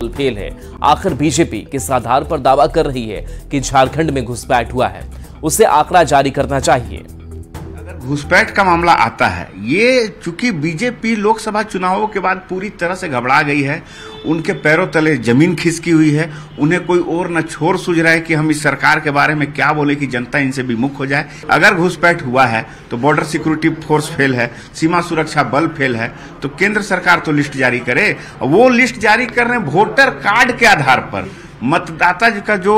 Fail है। आखिर BJP किस आधार पर दावा कर रही है कि झारखंड में घुसपैठ हुआ है, उसे आंकड़ा जारी करना चाहिए। घुसपैठ का मामला आता है, ये चूंकि बीजेपी लोकसभा चुनावों के बाद पूरी तरह से घबरा गई है, उनके पैरों तले जमीन खिसकी हुई है, उन्हें कोई और न छोर सूझ रहा है कि हम इस सरकार के बारे में क्या बोले कि जनता इनसे विमुख हो जाए। अगर घुसपैठ हुआ है तो बॉर्डर सिक्योरिटी फोर्स फेल है, सीमा सुरक्षा बल फेल है, तो केंद्र सरकार तो लिस्ट जारी करे। वो लिस्ट जारी कर रहे हैं वोटर कार्ड के आधार पर, मतदाता का जो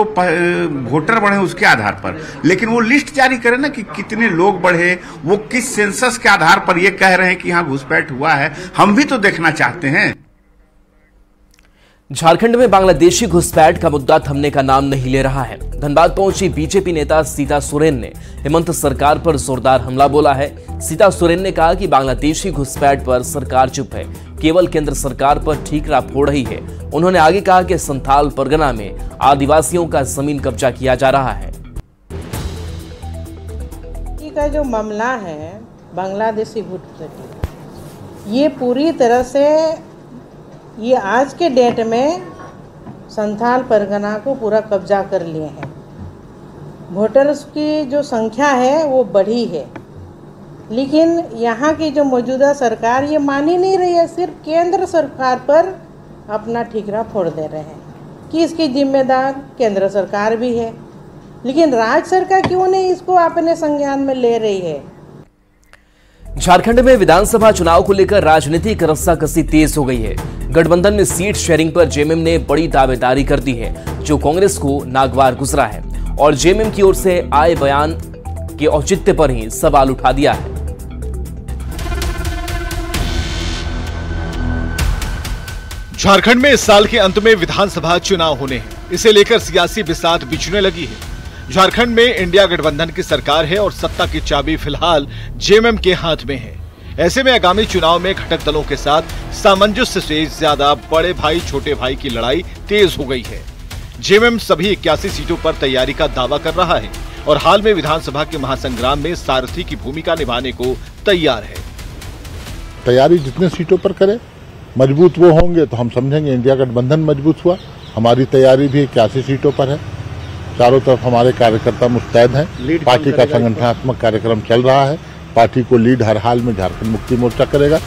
वोटर बढ़े उसके आधार पर, लेकिन वो लिस्ट जारी करे ना कि कितने लोग बढ़े, वो किस सेंसस के आधार पर ये कह रहे हैं कि यहाँ घुसपैठ हुआ है, हम भी तो देखना चाहते हैं। झारखंड में बांग्लादेशी घुसपैठ का मुद्दा थमने का नाम नहीं ले रहा है। धनबाद पहुंची बीजेपी नेता सीता सोरेन ने हेमंत सरकार पर जोरदार हमला बोला है। सीता सोरेन ने कहा कि बांग्लादेशी घुसपैठ पर सरकार चुप है, केवल केंद्र सरकार पर ठीकरा फोड़ रही है। उन्होंने आगे कहा कि संथाल परगना में आदिवासियों का जमीन कब्जा किया जा रहा है। का जो मामला है बांग्लादेशी घुसपैठ, ये पूरी तरह से ये आज के डेट में संथाल परगना को पूरा कब्जा कर लिए हैं। वोटर्स की जो संख्या है वो बढ़ी है, लेकिन यहाँ की जो मौजूदा सरकार ये मान ही नहीं रही है। सिर्फ केंद्र सरकार पर अपना ठीकरा फोड़ दे रहे हैं कि इसकी जिम्मेदार केंद्र सरकार भी है, लेकिन राज्य सरकार क्यों नहीं इसको अपने संज्ञान में ले रही है। झारखंड में विधानसभा चुनाव को लेकर राजनीतिक रस्साकसी तेज हो गई है। गठबंधन में सीट शेयरिंग पर जेएमएम ने बड़ी दावेदारी कर दी है, जो कांग्रेस को नागवार गुजरा है, और जेएमएम की ओर से आए बयान के औचित्य पर ही सवाल उठा दिया है। झारखंड में इस साल के अंत में विधानसभा चुनाव होने हैं, इसे लेकर सियासी बिसात बिछने लगी है। झारखंड में इंडिया गठबंधन की सरकार है और सत्ता की चाबी फिलहाल जेएमएम के हाथ में है। ऐसे में आगामी चुनाव में घटक दलों के साथ सामंजस्य से ज्यादा बड़े भाई छोटे भाई की लड़ाई तेज हो गई है। जेएमएम सभी 81 सीटों पर तैयारी का दावा कर रहा है और हाल में विधानसभा के महासंग्राम में सारथी की भूमिका निभाने को तैयार है। तैयारी जितने सीटों पर करे, मजबूत वो होंगे तो हम समझेंगे इंडिया गठबंधन मजबूत हुआ। हमारी तैयारी भी 81 सीटों पर है, चारों तरफ हमारे कार्यकर्ता मुस्तैद हैं। पार्टी का संगठनात्मक कार्यक्रम चल रहा है, पार्टी को लीड हर हाल में झारखंड मुक्ति मोर्चा करेगा।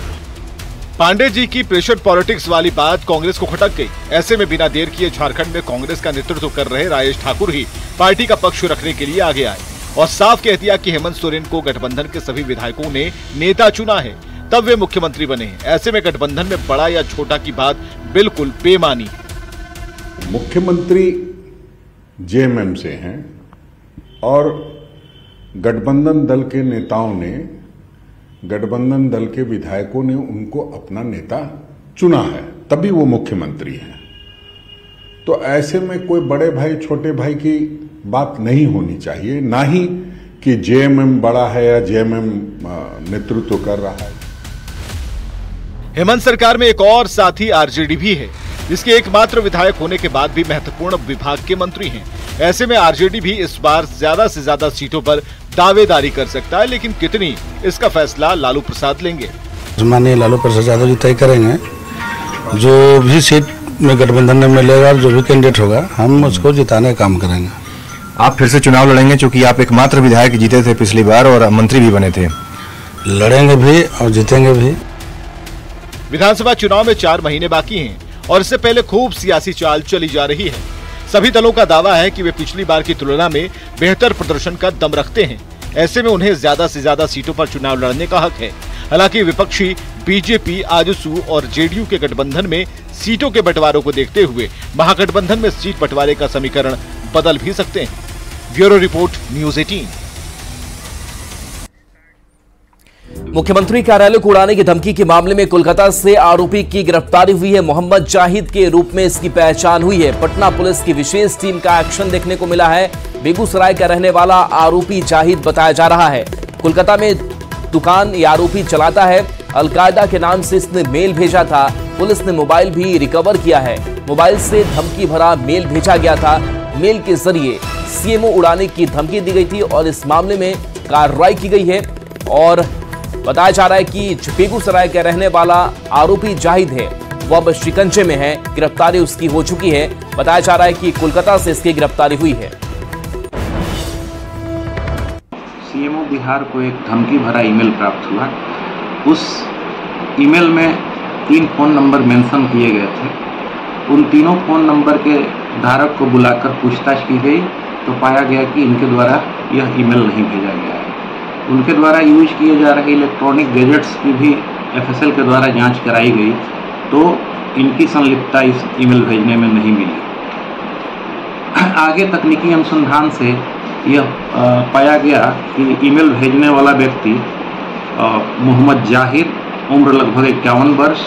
पांडे जी की प्रेशर पॉलिटिक्स वाली बात कांग्रेस को खटक गई। ऐसे में बिना देर किए झारखंड में कांग्रेस का नेतृत्व कर रहे राजेश ठाकुर ही पार्टी का पक्ष रखने के लिए आगे आए और साफ कह दिया कि हेमंत सोरेन को गठबंधन के सभी विधायकों ने नेता चुना है, तब वे मुख्यमंत्री बने हैं। ऐसे में गठबंधन में बड़ा या छोटा की बात बिल्कुल बेमानी है। मुख्यमंत्री जेएमएम से हैं और गठबंधन दल के नेताओं ने, गठबंधन दल के विधायकों ने उनको अपना नेता चुना है, तभी वो मुख्यमंत्री हैं। तो ऐसे में कोई बड़े भाई छोटे भाई की बात नहीं होनी चाहिए, ना ही कि जेएमएम बड़ा है या जेएमएम नेतृत्व कर रहा है। हेमंत सरकार में एक और साथी आरजेडी भी है, जिसके एकमात्र विधायक होने के बाद भी महत्वपूर्ण विभाग के मंत्री हैं। ऐसे में आरजेडी भी इस बार ज्यादा से ज्यादा सीटों पर दावेदारी कर सकता है, लेकिन कितनी, इसका फैसला लालू प्रसाद लेंगे। माननीय लालू प्रसाद यादव जी तय करेंगे। जो भी सीट में गठबंधन में मिलेगा, जो भी कैंडिडेट होगा, हम उसको जिताने का काम करेंगे। आप फिर से चुनाव लड़ेंगे, चूंकि आप एकमात्र विधायक जीते थे पिछली बार और मंत्री भी बने थे। लड़ेंगे भी और जीतेंगे भी। विधानसभा चुनाव में 4 महीने बाकी हैं और इससे पहले खूब सियासी चाल चली जा रही है। सभी दलों का दावा है कि वे पिछली बार की तुलना में बेहतर प्रदर्शन का दम रखते हैं। ऐसे में उन्हें ज्यादा से ज्यादा सीटों पर चुनाव लड़ने का हक है। हालांकि विपक्षी बीजेपी, आजसू और जेडीयू के गठबंधन में सीटों के बंटवारों को देखते हुए महागठबंधन में सीट बंटवारे का समीकरण बदल भी सकते हैं। Bureau report, news 18। मुख्यमंत्री कार्यालय को उड़ाने की धमकी के मामले में कोलकाता से आरोपी की गिरफ्तारी हुई है। मोहम्मद जाहिद के रूप में इसकी पहचान हुई है। पटना पुलिस की विशेष टीम का एक्शन देखने को मिला है। बेगूसराय का रहने वाला आरोपी जाहिद बताया जा रहा है। कोलकाता में दुकान ये आरोपी चलाता है। अलकायदा के नाम से इसने मेल भेजा था। पुलिस ने मोबाइल भी रिकवर किया है। मोबाइल से धमकी भरा मेल भेजा गया था। मेल के जरिए सीएमओ उड़ाने की धमकी दी गई थी और इस मामले में कार्रवाई की गई है। और बताया जा रहा है कि बेगूसराय का रहने वाला आरोपी जाहिद है, वो अब शिकंजे में है। गिरफ्तारी उसकी हो चुकी है। बताया जा रहा है कि कोलकाता से इसकी गिरफ्तारी हुई है। सीएमओ बिहार को एक धमकी भरा ईमेल प्राप्त हुआ। उस ईमेल में 3 फोन नंबर मेंशन किए गए थे। उन तीनों फोन नंबर के धारक को बुलाकर पूछताछ की गई तो पाया गया कि इनके द्वारा यह ईमेल नहीं भेजा गया है। उनके द्वारा यूज किए जा रहे इलेक्ट्रॉनिक गैजेट्स की भी एफएसएल के द्वारा जांच कराई गई तो इनकी संलिप्तता इस ईमेल भेजने में नहीं मिली। आगे तकनीकी अनुसंधान से यह पाया गया कि ईमेल भेजने वाला व्यक्ति मोहम्मद जाहिर, उम्र लगभग 51 वर्ष,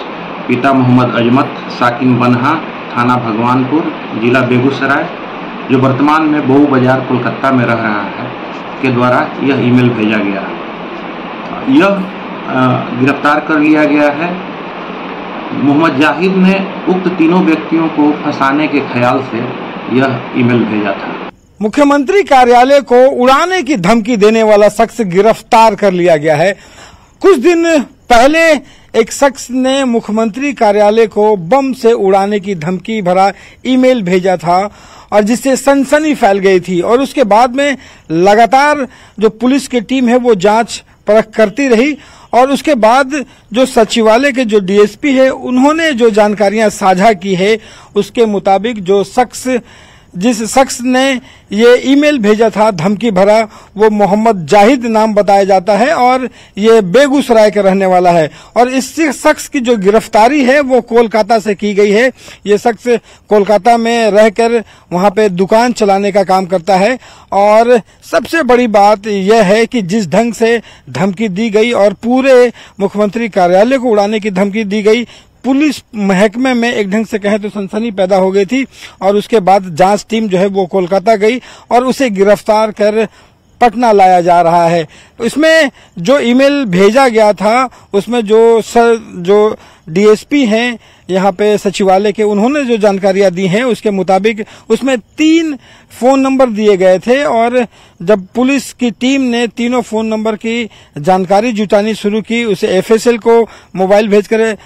पिता मोहम्मद अजमत, साकिन बनहा, थाना भगवानपुर, जिला बेगूसराय, जो वर्तमान में बऊ बाजार कोलकाता में रह रहा है, के द्वारा यह ईमेल भेजा गया। यह गिरफ्तार कर लिया गया है। मोहम्मद जाहिद ने उक्त तीनों व्यक्तियों को फंसाने के ख्याल से यह ईमेल भेजा था। मुख्यमंत्री कार्यालय को उड़ाने की धमकी देने वाला शख्स गिरफ्तार कर लिया गया है। कुछ दिन पहले एक शख्स ने मुख्यमंत्री कार्यालय को बम से उड़ाने की धमकी भरा ईमेल भेजा था और जिससे सनसनी फैल गई थी और उसके बाद में लगातार जो पुलिस की टीम है वो जांच परख करती रही और उसके बाद जो सचिवालय के जो डीएसपी है उन्होंने जो जानकारियां साझा की है उसके मुताबिक जिस शख्स ने ये ईमेल भेजा था धमकी भरा वो मोहम्मद जाहिद नाम बताया जाता है और ये बेगूसराय का रहने वाला है और इस शख्स की जो गिरफ्तारी है वो कोलकाता से की गई है। ये शख्स कोलकाता में रहकर वहां पे दुकान चलाने का काम करता है और सबसे बड़ी बात यह है कि जिस ढंग से धमकी दी गई और पूरे मुख्यमंत्री कार्यालय को उड़ाने की धमकी दी गई, पुलिस महकमे में एक ढंग से कहें तो सनसनी पैदा हो गई थी और उसके बाद जांच टीम जो है वो कोलकाता गई और उसे गिरफ्तार कर पटना लाया जा रहा है। इसमें जो ईमेल भेजा गया था उसमें जो डीएसपी हैं यहाँ पे सचिवालय के उन्होंने जो जानकारियां दी हैं उसके मुताबिक उसमें 3 फोन नंबर दिए गए थे और जब पुलिस की टीम ने तीनों फोन नंबर की जानकारी जुटानी शुरू की, उसे एफएसएल को मोबाइल भेजकर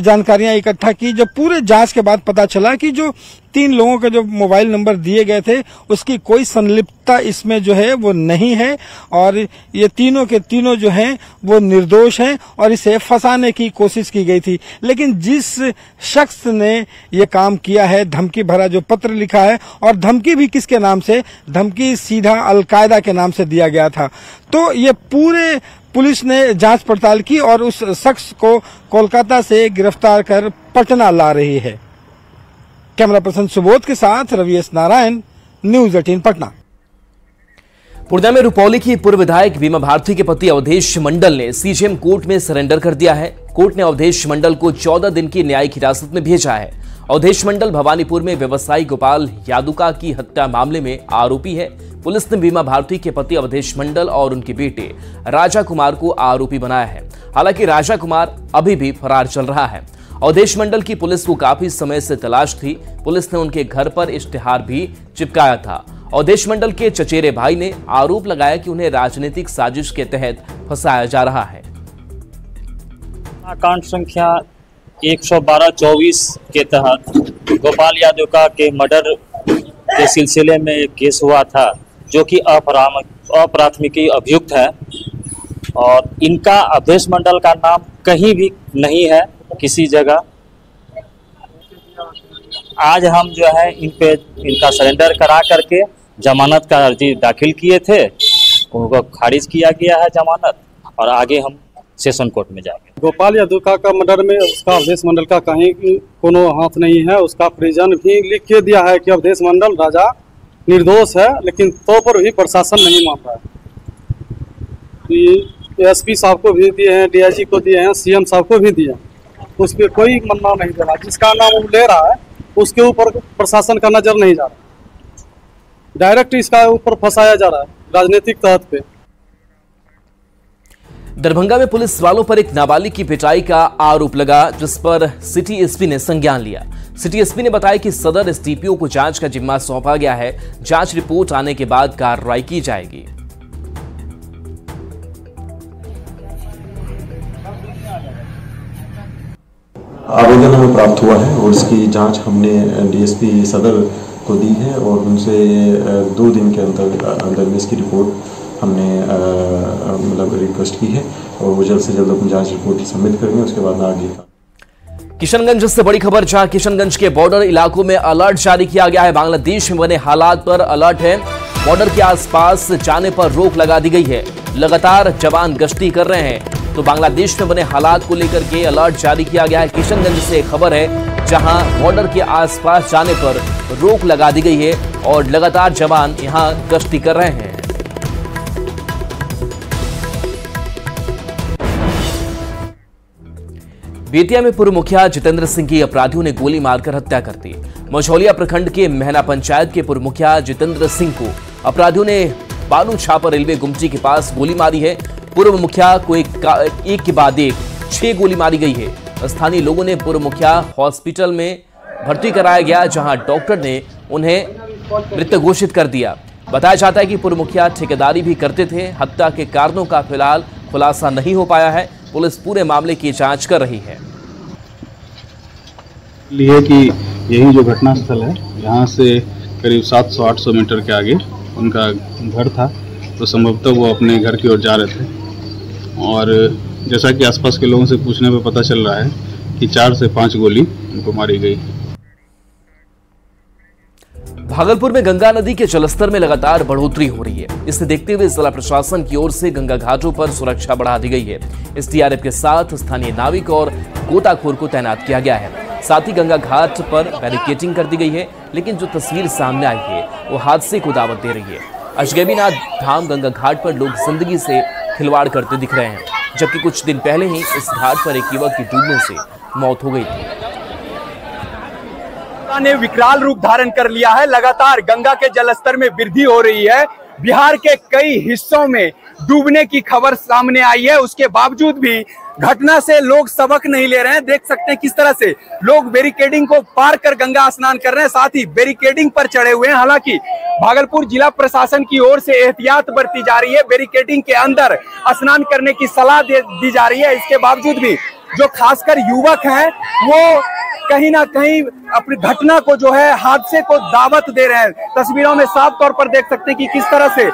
जानकारियां इकट्ठा की। जब पूरे जांच के बाद पता चला कि जो 3 लोगों के जो मोबाइल नंबर दिए गए थे उसकी कोई संलिप्तता इसमें जो है वो नहीं है और ये तीनों के तीनों जो हैं वो निर्दोष हैं और इसे फंसाने की कोशिश की गई थी। लेकिन जिस शख्स ने ये काम किया है, धमकी भरा जो पत्र लिखा है और धमकी भी किसके नाम से, धमकी सीधा अलकायदा के नाम से दिया गया था। तो ये पूरे पुलिस ने जांच पड़ताल की और उस शख्स को कोलकाता से गिरफ्तार कर पटना ला रही है। कैमरा पर्सन सुबोध के साथ रवि एस नारायण, न्यूज 18 पटना। पूर्णिया में रुपौली की पूर्व विधायक बीमा भारती के पति अवधेश मंडल ने सीजेएम कोर्ट में सरेंडर कर दिया है। कोर्ट ने अवधेश मंडल को 14 दिन की न्यायिक हिरासत में भेजा है। अवधेश मंडल भवानीपुर में व्यवसायी गोपाल यादुका की हत्या मामले में आरोपी है। पुलिस ने बीमा भारती के पति अवधेश मंडल और उनके बेटे राजा कुमार को आरोपी बनाया है। हालांकि राजा कुमार अभी भी फरार चल रहा है। अवधेश मंडल की पुलिस को काफी समय से तलाश थी। पुलिस ने उनके घर पर इश्तिहार भी चिपकाया था। अवधेश मंडल के चचेरे भाई ने आरोप लगाया कि उन्हें राजनीतिक साजिश के तहत फंसाया जा रहा है। कांड संख्या 112-24 के तहत गोपाल यादव के मर्डर के सिलसिले में एक केस हुआ था जो कि अप्राथमिकी अभियुक्त है और इनका अवधेश मंडल का नाम कहीं भी नहीं है किसी जगह। आज हम जो है इनका सरेंडर करा करके जमानत का अर्जी दाखिल किए थे, उनको खारिज किया गया है जमानत और आगे हम सेशन कोर्ट में जाएंगे। गोपाल यादव का मर्डर में उसका अवधेश मंडल का कहीं कोनो हाथ नहीं है। उसका परिजन भी लिख के दिया है कि अवधेश मंडल राजा निर्दोष है, लेकिन तो पर भी प्रशासन नहीं मान रहा है। एसपी साहब को भी दिए हैं, डीआईजी को दिए हैं, सीएम साहब को भी दिए, उस पर कोई मन्ना नहीं दे रहा। जिसका नाम वो ले रहा है उसके ऊपर प्रशासन का नजर नहीं जा रहा, डायरेक्ट इसका ऊपर फंसाया जा रहा है राजनीतिक तहत पे। दरभंगा में पुलिस वालों पर एक नाबालिग की पिटाई का आरोप लगा, जिस पर सिटी एसपी ने संज्ञान लिया। सिटी एसपी ने बताया कि सदर एसडीपीओ को जांच का जिम्मा सौंपा गया है। जांच रिपोर्ट आने के बाद कार्रवाई की जाएगी। आवेदन हमें प्राप्त हुआ है और इसकी जांच हमने डीएसपी सदर को दी है और उनसे 2 दिन के अंदर में इसकी रिपोर्ट हमने मतलब रिक्वेस्ट की है और वो जल्द से जल्द अपनी जांच रिपोर्ट सबमिट करेंगे, उसके बाद आगे का। किशनगंज से बड़ी खबर, जहां किशनगंज के बॉर्डर इलाकों में अलर्ट जारी किया गया है। बांग्लादेश में बने हालात पर अलर्ट है। बॉर्डर के आसपास जाने पर रोक लगा दी गई है। लगातार जवान गश्ती कर रहे हैं, तो बांग्लादेश में बने हालात को लेकर के अलर्ट जारी किया गया है। किशनगंज से एक खबर है, जहां बॉर्डर के आसपास जाने पर रोक लगा दी गई है और लगातार जवान यहां गश्ती कर रहे हैं। बेतिया में पूर्व मुखिया जितेंद्र सिंह की अपराधियों ने गोली मारकर हत्या कर दी। मझौलिया प्रखंड के महना पंचायत के पूर्व मुखिया जितेंद्र सिंह को अपराधियों ने बालू छापर रेलवे गुमटी के पास गोली मारी है। पूर्व मुखिया को एक के बाद एक 6 गोली मारी गई है। स्थानीय लोगों ने पूर्व मुखिया हॉस्पिटल में भर्ती कराया गया, जहां डॉक्टर ने उन्हें मृत घोषित कर दिया। बताया जाता है कि पूर्व मुखिया ठेकेदारी भी करते थे। हत्या के कारणों का फिलहाल खुलासा नहीं हो पाया है। पुलिस पूरे मामले की जांच कर रही है। लिए कि यही जो घटना स्थल है, यहाँ से करीब 700-800 मीटर के आगे उनका घर था, तो संभवतः वो अपने घर की ओर जा रहे थे और जैसा कि आसपास के लोगों से पूछने पर पता चल रहा है कि 4 से 5 गोली उनको मारी गई। भागलपुर में गंगा नदी के जलस्तर में लगातार बढ़ोतरी हो रही है। इसे देखते हुए जिला प्रशासन की ओर से गंगा घाटों पर सुरक्षा बढ़ा दी गई है। एसडीआरएफ के साथ स्थानीय नाविक और गोताखोर को तैनात किया गया है। साथ ही गंगा घाट पर बैरिकेडिंग कर दी गई है, लेकिन जो तस्वीर सामने आई है वो हादसे को दावत दे रही है। अजगैबीनाथ धाम गंगा घाट पर लोग जिंदगी से खिलवाड़ करते दिख रहे हैं, जबकि कुछ दिन पहले ही इस घाट पर एक युवक की डूबने से मौत हो गई थी। ने विकराल रूप धारण कर लिया है। लगातार गंगा के जलस्तर में वृद्धि हो रही है। बिहार के कई हिस्सों में डूबने की खबर सामने आई है, उसके बावजूद भी घटना से लोग सबक नहीं ले रहे हैं। देख सकते हैं किस तरह से लोग बैरिकेडिंग को पार कर गंगा स्नान कर रहे हैं, साथ ही बैरिकेडिंग पर चढ़े हुए हैं। हालांकि भागलपुर जिला प्रशासन की ओर से एहतियात बरती जा रही है। बैरिकेडिंग के अंदर स्नान करने की सलाह दी जा रही है। इसके बावजूद भी जो खासकर युवक हैं वो कहीं ना कहीं अपनी घटना को जो है हादसे को दावत दे रहे हैं। तस्वीरों में साफ तौर पर देख सकते हैं कि किस तरह से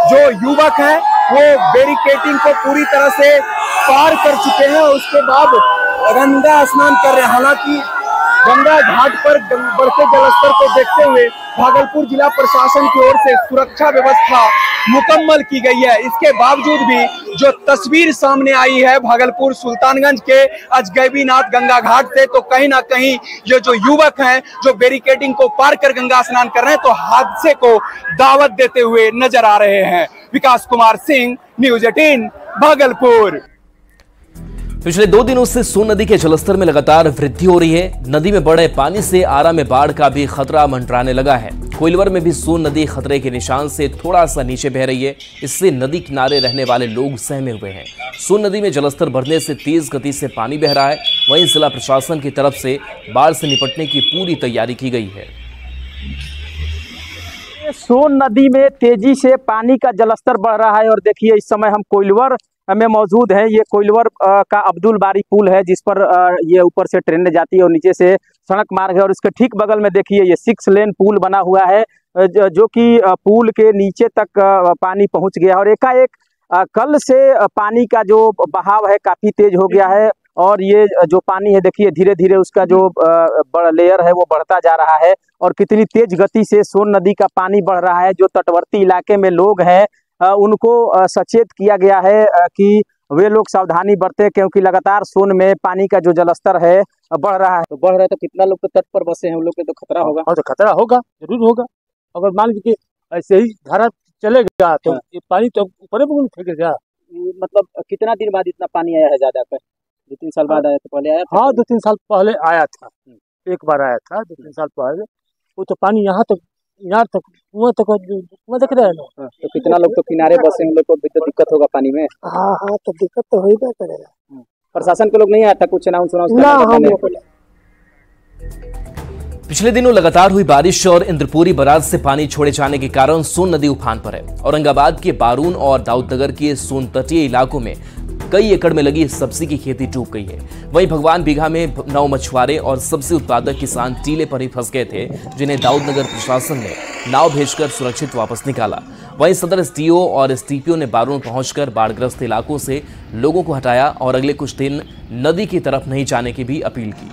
जो युवक हैं वो बैरिकेडिंग को पूरी तरह से पार कर चुके हैं, उसके बाद गंगा स्नान कर रहे हैं। हालांकि गंगा घाट पर बढ़ते जलस्तर को देखते हुए भागलपुर जिला प्रशासन की ओर से सुरक्षा व्यवस्था मुकम्मल की गई है। इसके बावजूद भी जो तस्वीर सामने आई है भागलपुर सुल्तानगंज के अजगैबीनाथ गंगा घाट से, तो कहीं ना कहीं ये जो युवक हैं जो बैरिकेडिंग को पार कर गंगा स्नान कर रहे हैं, तो हादसे को दावत देते हुए नजर आ रहे हैं। विकास कुमार सिंह, न्यूज़ 18 भागलपुर। पिछले 2 दिनों से सोन नदी के जलस्तर में लगातार वृद्धि हो रही है। नदी में बढ़े पानी से आरा में बाढ़ का भी खतरा मंडराने लगा है। कोइलवर में भी सोन नदी खतरे के निशान से थोड़ा सा नीचे बह रही है। इससे नदी किनारे रहने वाले लोग सहमे हुए हैं। सोन नदी में जलस्तर बढ़ने से तेज गति से पानी बह रहा है। वहीं जिला प्रशासन की तरफ से बाढ़ से निपटने की पूरी तैयारी की गई है। सोन नदी में तेजी से पानी का जलस्तर बढ़ रहा है और देखिए इस समय हम कोइलवर में मौजूद हैं। ये कोइलवर का अब्दुल बारी पुल है, जिस पर ये ऊपर से ट्रेन जाती है और नीचे से सड़क मार्ग है, और इसके ठीक बगल में देखिए ये 6 लेन पुल बना हुआ है, जो कि पुल के नीचे तक पानी पहुंच गया और एकाएक कल से पानी का जो बहाव है काफी तेज हो गया है। और ये जो पानी है देखिए धीरे धीरे उसका जो लेयर है वो बढ़ता जा रहा है और कितनी तेज गति से सोन नदी का पानी बढ़ रहा है। जो तटवर्ती इलाके में लोग हैं उनको सचेत किया गया है कि वे लोग सावधानी बरतें, क्योंकि लगातार सोन में पानी का जो जलस्तर है बढ़ रहा है। तो बढ़ रहा है तो कितना लोग तो तट पर बसे हैं, उन लोग के तो खतरा होगा। और तो खतरा होगा, जरूर होगा। अगर मान लीजिए ऐसे ही धारा चलेगा तो ये पानी तो ऊपर फेंकेगा। मतलब कितना दिन बाद इतना पानी आया है ज्यादा पर? 2-3 साल बाद आया? तो पहले आया था? हाँ, 2-3 साल पहले आया था, एक बार आया था 2-3 साल पहले। वो तो पानी यहाँ तक कुआं तक दिख रहा है ना। तो कितना लोग तो किनारे बसे, उन लोग को भी तो दिक्कत होगा पानी में। हाँ, तो दिक्कत तो हो ही करेगा। प्रशासन के लोग नहीं आया था कुछ अनाउंस? पिछले दिनों लगातार हुई बारिश और इंद्रपुरी बराज से पानी छोड़े जाने के कारण सोन नदी उफान पर है। औरंगाबाद के बारून और दाऊदनगर के सोन तटीय इलाकों में कई एकड़ में लगी सब्जी की खेती डूब गई है। वहीं भगवान बीघा में 9 मछुआरे और सब्जी उत्पादक किसान टीले पर ही फंस गए थे, जिन्हें दाऊदनगर प्रशासन ने नाव भेजकर सुरक्षित वापस निकाला। वहीं सदर एसडीओ और एसडीपीओ ने बारूण पहुंचकर बाढ़ग्रस्त इलाकों से लोगों को हटाया और अगले कुछ दिन नदी की तरफ नहीं जाने की भी अपील की।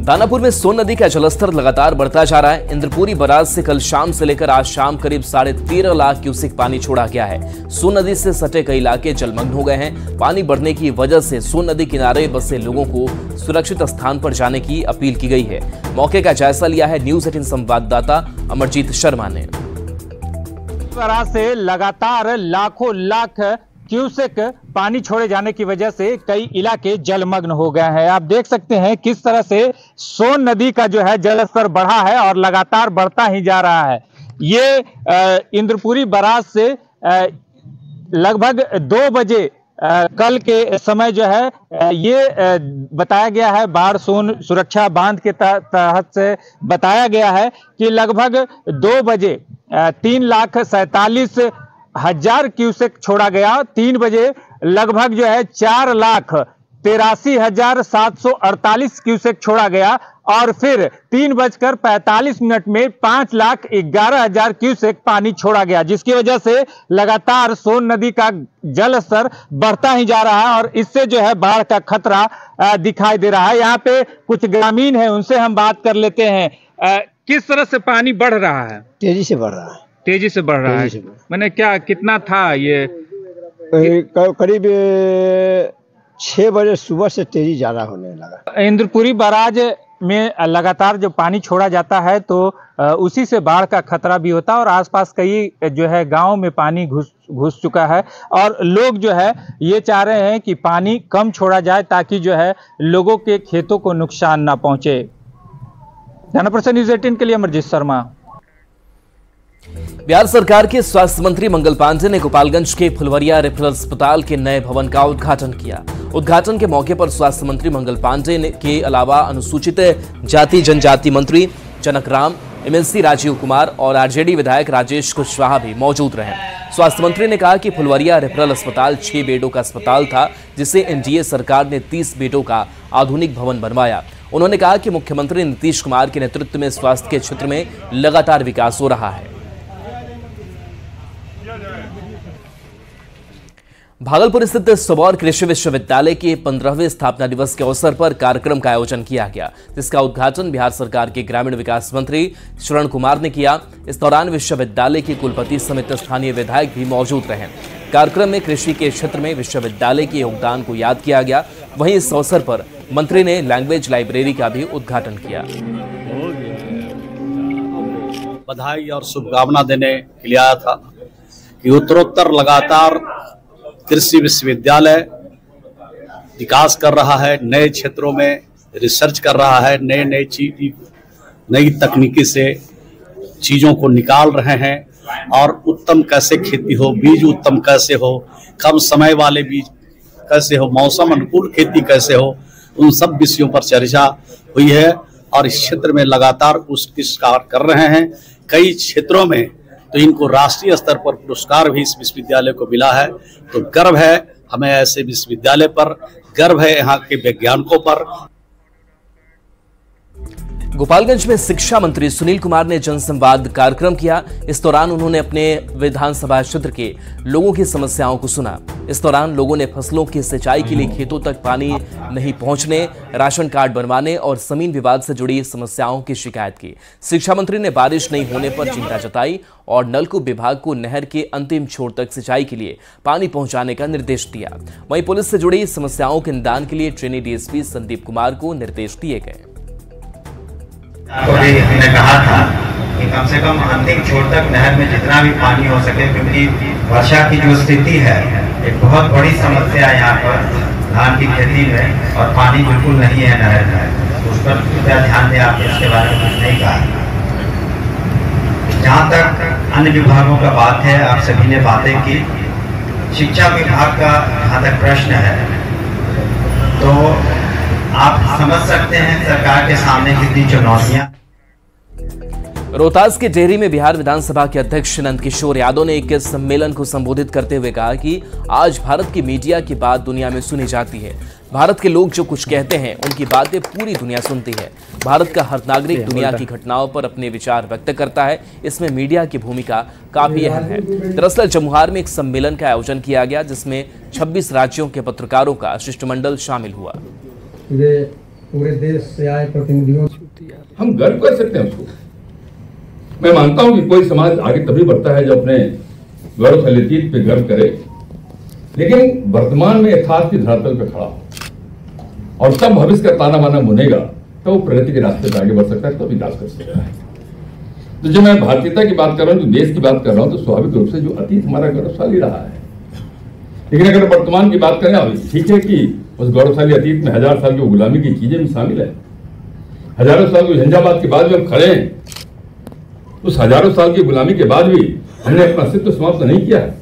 दानापुर में सोन नदी का जलस्तर लगातार बढ़ता जा रहा है। इंद्रपुरी बराज से कल शाम से लेकर आज शाम करीब 13.5 लाख क्यूसेक पानी छोड़ा गया है। सोन नदी से सटे कई इलाके जलमग्न हो गए हैं। पानी बढ़ने की वजह से सोन नदी किनारे बसे लोगों को सुरक्षित स्थान पर जाने की अपील की गई है। मौके का जायजा लिया है न्यूज 18 संवाददाता अमरजीत शर्मा ने। बराज से लगातार लाखों लाख क्यूसेक पानी छोड़े जाने की वजह से कई इलाके जलमग्न हो गए हैं। आप देख सकते हैं किस तरह से सोन नदी का जो है जलस्तर बढ़ा है और लगातार बढ़ता ही जा रहा है। ये इंद्रपुरी बराज से लगभग 2 बजे कल के समय जो है ये बताया गया है, बाढ़ सोन सुरक्षा बांध के तहत से बताया गया है कि लगभग 2 बजे 3,47,000 क्यूसेक छोड़ा गया। 3 बजे लगभग जो है 4,83,748 क्यूसेक छोड़ा गया और फिर 3:45 में 5,11,000 क्यूसेक पानी छोड़ा गया, जिसकी वजह से लगातार सोन नदी का जल स्तर बढ़ता ही जा रहा है और इससे जो है बाढ़ का खतरा दिखाई दे रहा है। यहाँ पे कुछ ग्रामीण हैं, उनसे हम बात कर लेते हैं। किस तरह से पानी बढ़ रहा है? तेजी से बढ़ रहा है। तेजी से बढ़ रहा है, मैंने क्या कितना था ये? करीब 6 बजे सुबह से तेजी ज्यादा होने लगा। इंद्रपुरी बराज में लगातार जो पानी छोड़ा जाता है तो उसी से बाढ़ का खतरा भी होता है और आसपास कई जो है गांव में पानी घुस चुका है और लोग जो है ये चाह रहे हैं कि पानी कम छोड़ा जाए ताकि जो है लोगों के खेतों को नुकसान ना पहुंचे। दानापुर न्यूज़ 18 के लिए अमरजीत शर्मा। बिहार सरकार के स्वास्थ्य मंत्री मंगल पांडे ने गोपालगंज के फुलवरिया रेफरल अस्पताल के नए भवन का उद्घाटन किया। उद्घाटन के मौके पर स्वास्थ्य मंत्री मंगल पांडे के अलावा अनुसूचित जाति जनजाति मंत्री जनक राम, एमएलसी राजीव कुमार और आरजेडी विधायक राजेश कुशवाहा भी मौजूद रहे। स्वास्थ्य मंत्री ने कहा कि फुलवरिया रेफरल अस्पताल 6 बेडों का अस्पताल था, जिसे एनडीए सरकार ने 30 बेडों का आधुनिक भवन बनवाया। उन्होंने कहा कि मुख्यमंत्री नीतीश कुमार के नेतृत्व में स्वास्थ्य के क्षेत्र में लगातार विकास हो रहा है। भागलपुर स्थित सबौर कृषि विश्वविद्यालय के 15वें स्थापना दिवस के अवसर पर कार्यक्रम का आयोजन किया गया, जिसका उद्घाटन बिहार सरकार के ग्रामीण विकास मंत्री श्रवण कुमार ने किया। इस दौरान विश्वविद्यालय के कुलपति समेत स्थानीय विधायक भी मौजूद रहे। कार्यक्रम में कृषि के क्षेत्र में विश्वविद्यालय के योगदान को याद किया गया। वहीं इस अवसर पर मंत्री ने लैंग्वेज लाइब्रेरी का भी उद्घाटन किया। बधाई और शुभकामना देने के लिए आया था कि उत्तरोत्तर लगातार कृषि विश्वविद्यालय विकास कर रहा है, नए क्षेत्रों में रिसर्च कर रहा है, नई तकनीकी से चीज़ों को निकाल रहे हैं और उत्तम कैसे खेती हो, बीज उत्तम कैसे हो, कम समय वाले बीज कैसे हो, मौसम अनुकूल खेती कैसे हो, उन सब विषयों पर चर्चा हुई है और इस क्षेत्र में लगातार उत्कृष्ट कार्य कर रहे हैं। कई क्षेत्रों में तो इनको राष्ट्रीय स्तर पर पुरस्कार भी इस विश्वविद्यालय को मिला है। तो गर्व है हमें ऐसे विश्वविद्यालय पर, गर्व है यहाँ के वैज्ञानिकों पर। गोपालगंज में शिक्षा मंत्री सुनील कुमार ने जनसंवाद कार्यक्रम किया। इस दौरान उन्होंने अपने विधानसभा क्षेत्र के लोगों की समस्याओं को सुना। इस दौरान लोगों ने फसलों की सिंचाई के लिए खेतों तक पानी नहीं पहुंचने, राशन कार्ड बनवाने और जमीन विवाद से जुड़ी समस्याओं की शिकायत की। शिक्षा मंत्री ने बारिश नहीं होने पर चिंता जताई और नलकूप विभाग को नहर के अंतिम छोर तक सिंचाई के लिए पानी पहुंचाने का निर्देश दिया। वहीं पुलिस से जुड़ी समस्याओं के निदान के लिए ट्रेनी डीएसपी संदीप कुमार को निर्देश दिए गए। आपको भी हमने कहा था कि कम से कम अंतिम छोर तक नहर में जितना भी पानी हो सके, क्योंकि वर्षा की जो स्थिति है एक बहुत बड़ी समस्या है यहाँ पर धान की खेती में और पानी बिल्कुल नहीं है नहर में, उस पर कृपया ध्यान दें। आपने इसके बारे में कुछ नहीं कहा। जहाँ तक अन्य विभागों का बात है, आप सभी ने बातें की। शिक्षा विभाग का जहाँ तक प्रश्न है तो आप समझ सकते हैं सरकार के सामने कितनी चुनौतियां। रोहतास के डेहरी में बिहार विधानसभा के अध्यक्ष नंदकिशोर यादव ने एक सम्मेलन को संबोधित करते हुए कहा कि आज भारत की मीडिया की बात दुनिया में सुनी जाती है। भारत के लोग जो कुछ कहते हैं उनकी बातें पूरी दुनिया सुनती है। भारत का हर नागरिक दुनिया की घटनाओं पर अपने विचार व्यक्त करता है। इसमें मीडिया की भूमिका काफी अहम है। दरअसल जमुहार में एक सम्मेलन का आयोजन किया गया जिसमें 26 राज्यों के पत्रकारों का शिष्टमंडल शामिल हुआ। पूरे देश से आए प्रतिनिधियों हम गर्व कर सकते हैं उसको। मैं मानता हूं कि कोई समाज आगे तभी बढ़ता है जब अपने गौरवशाली अतीत पे गर्व करे, लेकिन वर्तमान में यथार्थ की धरातल पे खड़ा हो और तब भविष्य का ताना बाना बुनेगा तो वो प्रगति के रास्ते पर आगे बढ़ सकता है, तो विकास कर सकता है। तो जब मैं भारतीयता की बात कर रहा हूं, जो देश की बात कर रहा हूं, तो स्वाभाविक रूप से जो अतीत हमारा गौरवशाली रहा है, लेकिन अगर वर्तमान की बात करें, ठीक है कि उस गौरवशाली अतीत में 1000 साल की गुलामी की चीजें भी शामिल है। हजारों साल की झंझावात के बाद भी हम खड़े हैं। उस हजारों साल की गुलामी के बाद भी हमने अपना अस्तित्व समाप्त नहीं किया है।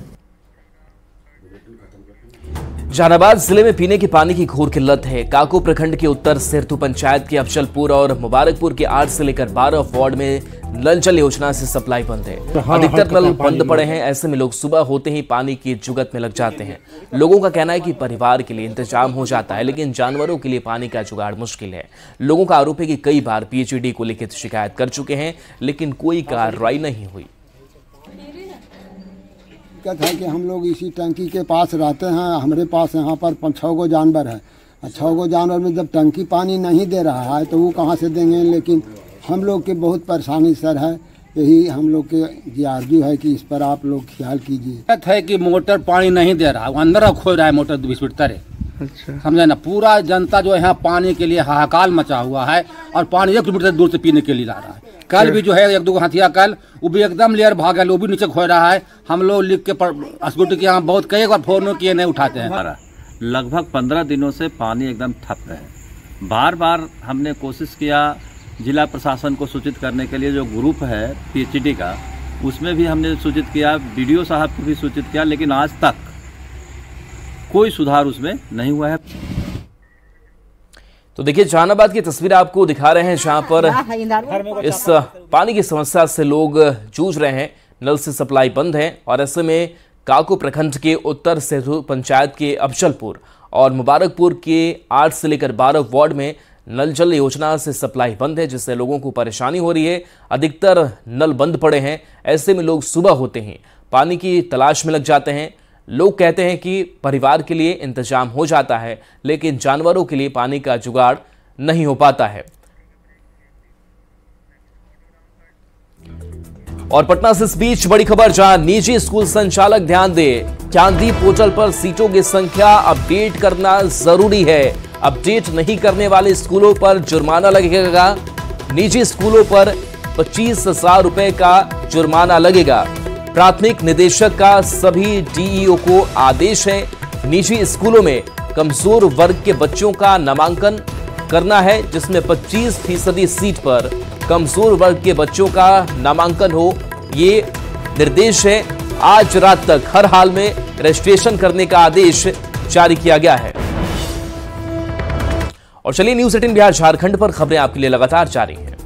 जहानाबाद जिले में पीने के पानी की घोर किल्लत है। काको प्रखंड के उत्तर सिरथू पंचायत के अफजलपुर और मुबारकपुर के 8 से लेकर 12 वार्ड में नल जल योजना से सप्लाई बंद है। अधिकतर नल बंद पड़े हैं। ऐसे में लोग सुबह होते ही पानी की जुगत में लग जाते हैं। लोगों का कहना है कि परिवार के लिए इंतजाम हो जाता है, लेकिन जानवरों के लिए पानी का जुगाड़ मुश्किल है। लोगों का आरोप है कि कई बार पीएचईडी को लिखित शिकायत कर चुके हैं, लेकिन कोई कार्रवाई नहीं हुई। दिक्कत है कि हम लोग इसी टंकी के पास रहते हैं। हमारे पास यहाँ पर 5-6 गो जानवर है। 6 गो जानवर में जब टंकी पानी नहीं दे रहा है तो वो कहाँ से देंगे। लेकिन हम लोग के बहुत परेशानी सर है। यही हम लोग के आरजू है कि इस पर आप लोग ख्याल कीजिए। दिक्कत है कि मोटर पानी नहीं दे रहा, वो अंदर खो रहा है मोटर 20 फीट तरे। अच्छा। समझे ना, पूरा जनता जो है यहाँ पानी के लिए हाहाकार मचा हुआ है और पानी 1 किलोमीटर दूर से पीने के लिए ला रहा है। कल भी जो है 1-2 हाथिया कल वो भी एकदम लेयर भाग गया, वो भी नीचे खो रहा है। हम लोग लिख के अस्पताल के यहाँ बहुत कई बार फोन किए, नहीं उठाते हैं। लगभग 15 दिनों से पानी एकदम ठप है। बार बार हमने कोशिश किया जिला प्रशासन को सूचित करने के लिए, जो ग्रुप है पीएचईडी का, उसमें भी हमने सूचित किया, बीडीओ साहब को भी सूचित किया, लेकिन आज तक कोई सुधार उसमें नहीं हुआ है। तो देखिए जहानाबाद की तस्वीर आपको दिखा रहे हैं, जहां पर इस पानी की समस्या से लोग जूझ रहे हैं। नल से सप्लाई बंद है और ऐसे में काको प्रखंड के उत्तर सिरथू पंचायत के अफजलपुर और मुबारकपुर के 8 से लेकर 12 वार्ड में नल जल योजना से सप्लाई बंद है, जिससे लोगों को परेशानी हो रही है। अधिकतर नल बंद पड़े हैं। ऐसे में लोग सुबह होते ही पानी की तलाश में लग जाते हैं। लोग कहते हैं कि परिवार के लिए इंतजाम हो जाता है, लेकिन जानवरों के लिए पानी का जुगाड़ नहीं हो पाता है। और पटना से इस बीच बड़ी खबर, जहां निजी स्कूल संचालक ध्यान दे, चांदी पोर्टल पर सीटों की संख्या अपडेट करना जरूरी है। अपडेट नहीं करने वाले स्कूलों पर जुर्माना लगेगा। निजी स्कूलों पर 25,000 रुपए का जुर्माना लगेगा। प्राथमिक निदेशक का सभी डीईओ को आदेश है। निजी स्कूलों में कमजोर वर्ग के बच्चों का नामांकन करना है, जिसमें 25% सीट पर कमजोर वर्ग के बच्चों का नामांकन हो, ये निर्देश है। आज रात तक हर हाल में रजिस्ट्रेशन करने का आदेश जारी किया गया है। और चलिए न्यूज़ 18 बिहार झारखंड पर खबरें आपके लिए लगातार जारी हैं।